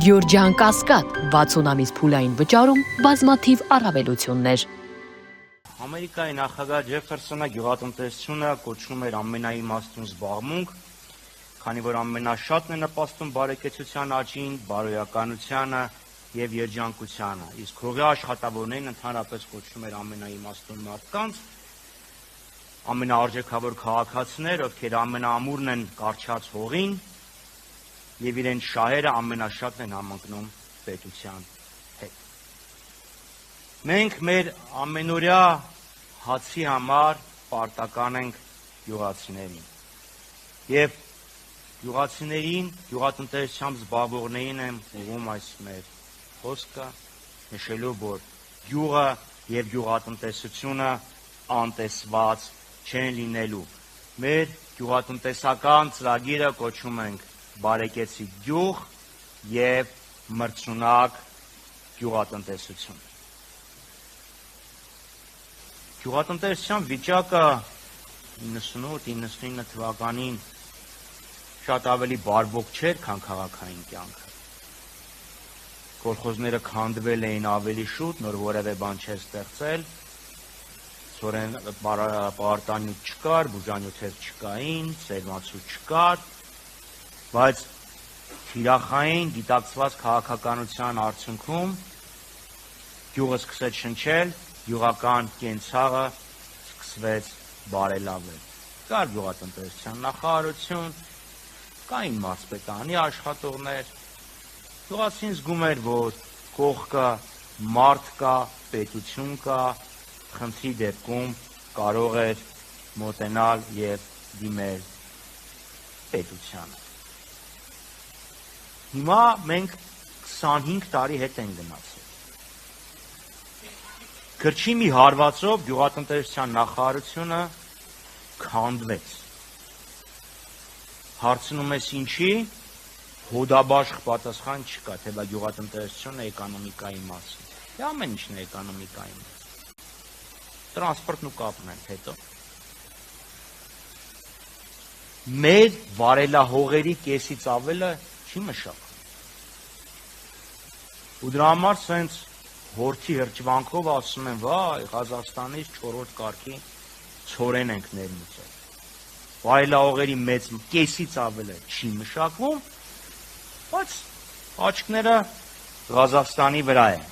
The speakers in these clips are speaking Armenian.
Գյորջյան Կասկադ 60 ամիս փուլային վճարում բազմաթիվ առավելություններ։ Ամերիկայի նախագահ Ջեֆերսոնը գյուղատնտեսությունը կոչում էր ամենաիմաստուն զբաղմունք, քանի որ ամենաշատն է նպաստում բարեկեցության աճին, բարոյականությանը եւ երջանկությանը, իսկ հողի աշխատավորներին ընդհանրապես կոչում էր ամենաիմաստուն մարդկանց, ամենաարժեքավոր քաղաքացիներ, ովքեր ամենաամուրն են կառչած հողին եւ իրենց շահերը ամենաշատն են համընկնում պետության հետ։ Մենք մեր ամենօրյա հացի համար պարտական ենք գյուղացիներին եւ գյուղացիներին, գյուղատնտեսությամբ զբաղվողներին եմ ուղղում այս մեր խոսքը, նշելով, որ գյուղը եւ գյուղատնտեսությունը անտեսված չեն լինելու։ Մեր գյուղատնտեսական ծրագիրը կոչում ենք բարեկեցիկ գյուղ եւ մրցունակ գյուղատնտեսություն։ Գյուղատնտեսության վիճակը 98-99 թվականին շատ ավելի բարվոք չէր, քան քաղաքային կյանքը։ Կոլխոզները քանդվել էին ավելի շուտ, նոր որևէ բան չէր ստեղծել, ծորեն պարտանյութ չկար, բուժանյութեր չկային, սերմացու չկար, բայց թիրախային գիտակցված քաղաքականության արդյունքում գյուղը սկսեց շնչել, գյուղական կենցաղը սկսվեց բարելավել։ Կար գյուղատնտեսության նախարարություն, կային մարզպետանի աշխատողներ, գյուղացին զգում էր, որ կողքը մարդ կա, պետություն կա, խնդրի դեպքում կարող էր մոտենալ եւ դիմել պետությանը։ Հիմա մենք 25 տարի հետ ենք գնացել։ Գրչի մի հարվածով գյուղատնտեսության նախարարությունը քանդվեց։ Հարցնում ես ինչի, հոդաբաշխ պատասխան չկա, թե բա գյուղատնտեսությունը էկոնոմիկայի մասին։ Դե ամեն ինչն է էկոնոմիկայի մասին։ Տրանսպորտն ու կապն են հետո։ Մեր վարելահողերի կեսից ավելը չի մշակվում։ Ու դրա համար սենց հորթի հրճվանքով ասում են, վայ, Ղազախստանից 4-րդ կարգի ցորեն ենք ներմուծել։ Վարելահողերի մեծ կեսից ավելը չի մշակվում, բայց աչքները Ղազախստանի վրա են։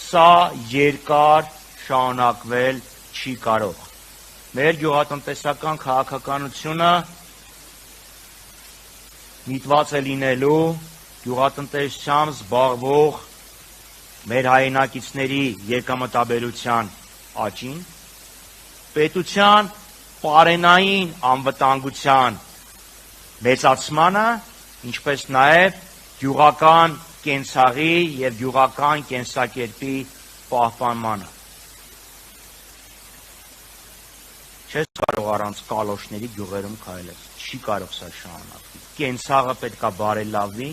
Սա երկար շարունակվել չի կարող։ Մեր գյուղատնտեսական քաղաքականությունը միտված է լինելու գյուղատնտեսությամբ զբաղվող մեր հայրենակիցների եկամտաբերության աճին, պետության պարենային անվտանգության մեծացմանը, ինչպես նաև գյուղական կենցաղի եւ գյուղական կենսակերպի պահպանմանը։ Չես կարող առանց կալոշների գյուղերում քայլել, չի կարող սա շարունակվի։ Կենցաղը պետք է բարելավվի,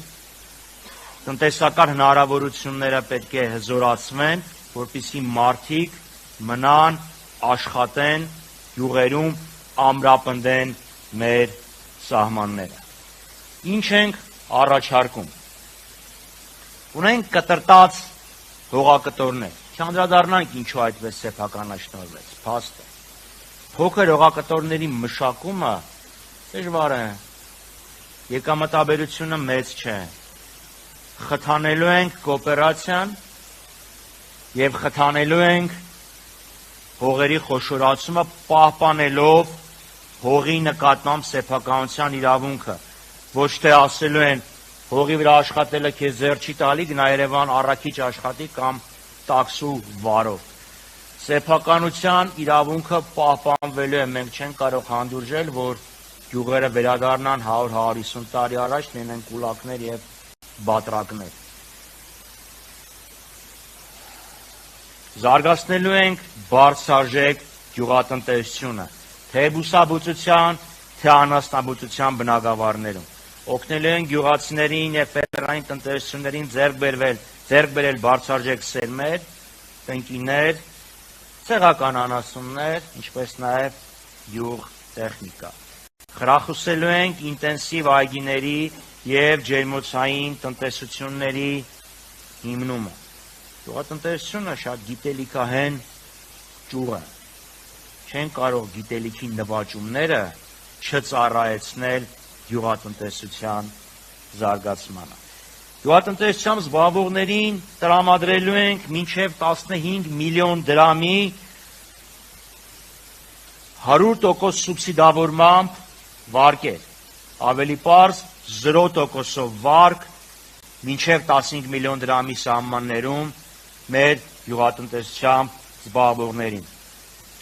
տնտեսական հնարավորությունները պետք է հզորացվեն, որպեսզի մարդիկ մնան, աշխատեն, գյուղերում ամրապնդեն մեր սահմանները։ Ինչ ենք առաջարկում։ Ունենք կտրտած հողակտորներ, չանդրադառնանք ինչու այդպես սեփականաշնորհվեց, փաստ է։ Փոքր հողակտորների մշակումը դժվար է, եկամտաբերությունը մեծ չէ, խթանելու ենք կոոպերացիան եւ խթանելու ենք հողերի խոշորացումը պահպանելով հողի նկատմամբ սեփականության իրավունքը, ոչ թե ասելու են հողի վրա աշխատելը քեզ ձեռ չի տալի, գնա Երևան առաքիչ աշխատի կամ տաքսու վարով։ Սեփականության իրավունքը պահպանվելու է, մենք չենք կարող հանդուրժել, որ գյուղերը վերադառնան 100-150 տարի առաջ, լինեն կուլակներ եւ բատրակներ։ Զարգացնելու ենք բարձրարժեք գյուղատնտեսությունը, թե բուսաբուծության, թե անասնաբուծության բնագավառներում։ Օգնելու ենք գյուղացիներին եւ ֆերմերային տնտեսություններին ձեռք բերել բարձրարժեք սերմեր, տնկիներ, ցեղական անասուններ, ինչպես նաև յուղ տեխնիկա։ Խրախուսելու ենք ինտենսիվ այգիների եւ ջերմոցային տնտեսությունների հիմնումը։ Գյուղատնտեսությունը շատ գիտելիքահեն ճյուղ է։ Չեն կարող գիտելիքի նվաճումները չծառայեցնել գյուղատնտեսության զարգացմանը։ Գյուղատնտեսությամբ զբաղվողներին տրամադրելու ենք մինչև 15 միլիոն դրամի 100% սուբսիդավորմամբ վարկեր, ավելի պարզ 0%-ով վարկ մինչև 15 միլիոն դրամի սահմաններում մեր գյուղատնտեսությամբ զբաղվողներին։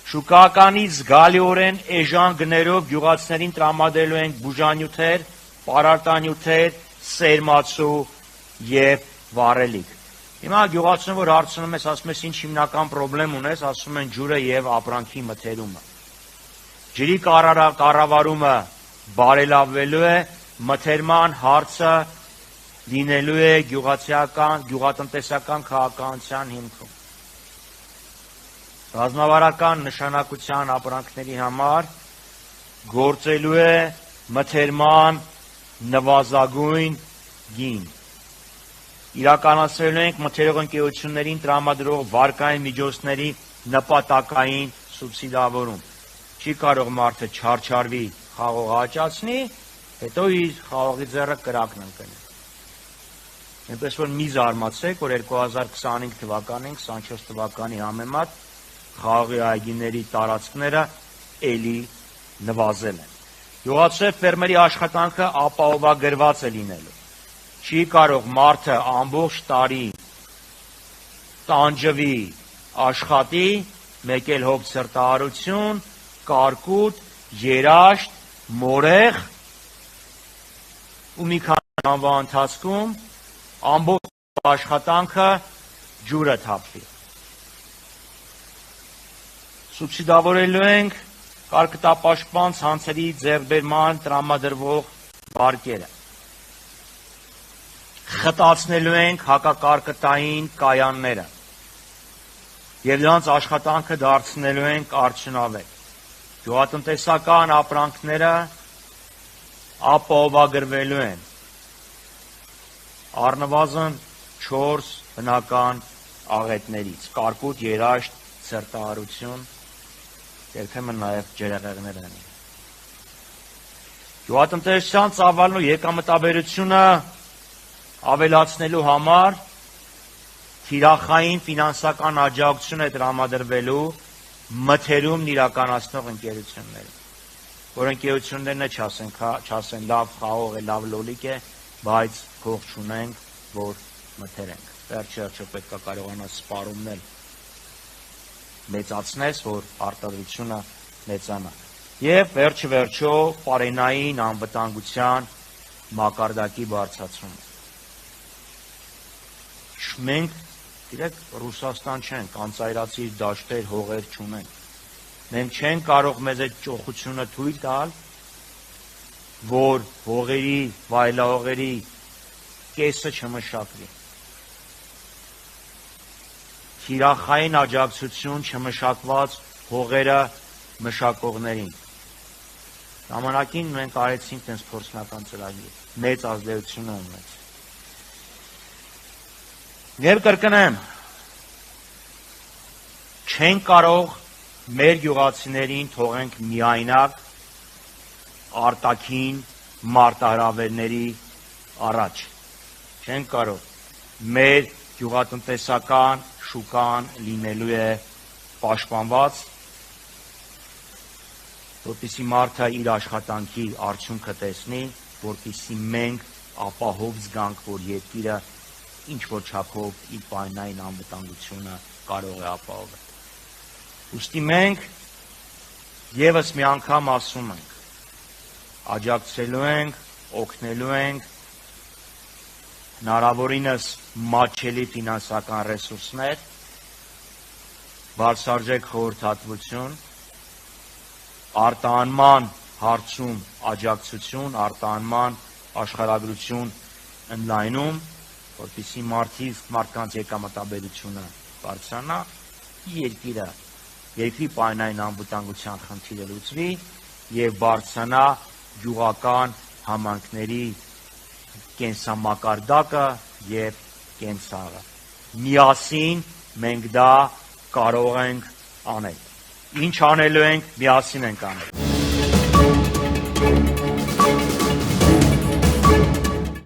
Շուկականից զգալիորեն էժան գներով գյուղացիներին տրամադրելու ենք բուժանյութեր, պարարտանյութեր, սերմացու եւ վառելիք։ Հիմա գյուղացին, որ հարցնում ես, ասում ես, ինչ հիմնական պրոբլեմ ունես, ասում են ջուրը եւ ապրանքի մթերումը։ Ջրի կառավարումը բարելավվելու է, մթերման հարցը լինելու է գյուղատնտեսական քաղաքականության հիմքում։ Ռազմավարական նշանակության ապրանքների համար գործելու է մթերման նվազագույն գին։ Իրականացրելու ենք մթերող ընկերություններին տրամադրող վարկային միջոցների նպատակային սուբսիդավորում։ Չի կարող մարդը չարչարվի խաղող աճացնի, հետո իր խաղողի ձեռը կրակն ընկնի։ Այնպես որ մի զարմացեք, որ 2025 թվականին, 24 թվականի համեմատ խաղողի այգիների տարածքները էլի նվազել են։ Գյուղացու ֆերմերի աշխատանքը ապահովագրված է լինելու։ Չի կարող մարդը ամբողջ տարի տանջվի, աշխատի, մեկ էլ հոգ սրտահարություն, կարկուտ, երաշտ, մորեղ ու մի քանի ամվա ընթացքում ամբողջ աշխատանքը ջուրը թափվի։ Սուբսիդավորելու ենք կարկտապաշտպան ցանցերի ձեռքբերման տրամադրվող վարկերը։ Խտացնելու ենք հակակարկտային կայանները եւ դրանց աշխատանքը դարձնելու ենք արդյունավետ։ Գյուղատնտեսական ապրանքները ապահովագրվելու են առնվազն 4 բնական աղետներից՝ կարկուտ, երաշտ, սրտահարություն, երբեմն նաև ջրեղեղներ են։ Գյուղատնտեսության ծավալն ու եկամտաբերությունը ավելացնելու համար թիրախային ֆինանսական աջակցություն է տրամադրվելու մթերումն իրականացնող ընկերություններին, որ ընկերություններն չասեն լավ խաղող է, լավ լոլիկ է, բայց փող չունենք, որ մթերենք։ Վերջը պետք է կարողանաս սպառումն մեծացնես, որ արտադրությունը մեծանա։ Եվ վերջը պարենային անվտանգության մակարդակի բարձրացումը։ Մենք դիրեք Ռուսաստան չենք, անծայրացի դաշտեր, հողեր չունենք։ Մենք չենք կարող մեզ այդ ճոխությունը թույլ տալ, որ հողերի, վայելահողերի կեսը չմշակվի։ Թիրախային աջակցություն չմշակված հողերը մշակողներին։ Ժամանակին մենք արեցինք տենց փորձնական ծրագիր, մեծ ազդեցություն ունեց։ Եվ կրկնեմ, չենք կարող մեր գյուղացիներին թողենք միայնակ արտաքին մարտահրավերների առաջ։ Չենք կարող, մեր գյուղատնտեսական շուկան լինելու է պաշտպանված, որպեսզի մարդը իր աշխատանքի արդյունքը տեսնի, որպեսզի մենք ապահով զգանք, որ երկիրը ինչ որ չափով իր պայմանային անվտանգությունը կարող է ապահովել։ Ուստի մենք եւս մի անգամ ասում ենք, աջակցելու ենք, օգնելու ենք հնարավորինս մատչելի ֆինանսական ռեսուրսներ, բարձրաձայնակ խորհրդատվություն, արտահանման հարցում աջակցություն, արտահանման աշխարհագրություն ընդլայնում, որպեսզի մարդկանց եկամտաբերությունը բարձրանա, երկրի պայմանային անվտանգության խնդիրը լուծվի եւ բարձրանա գյուղական համայնքների կենսամակարդակը եւ կենցաղը։ Միասին մենք դա կարող ենք անել։ Ինչ անելու ենք, միասին ենք անել։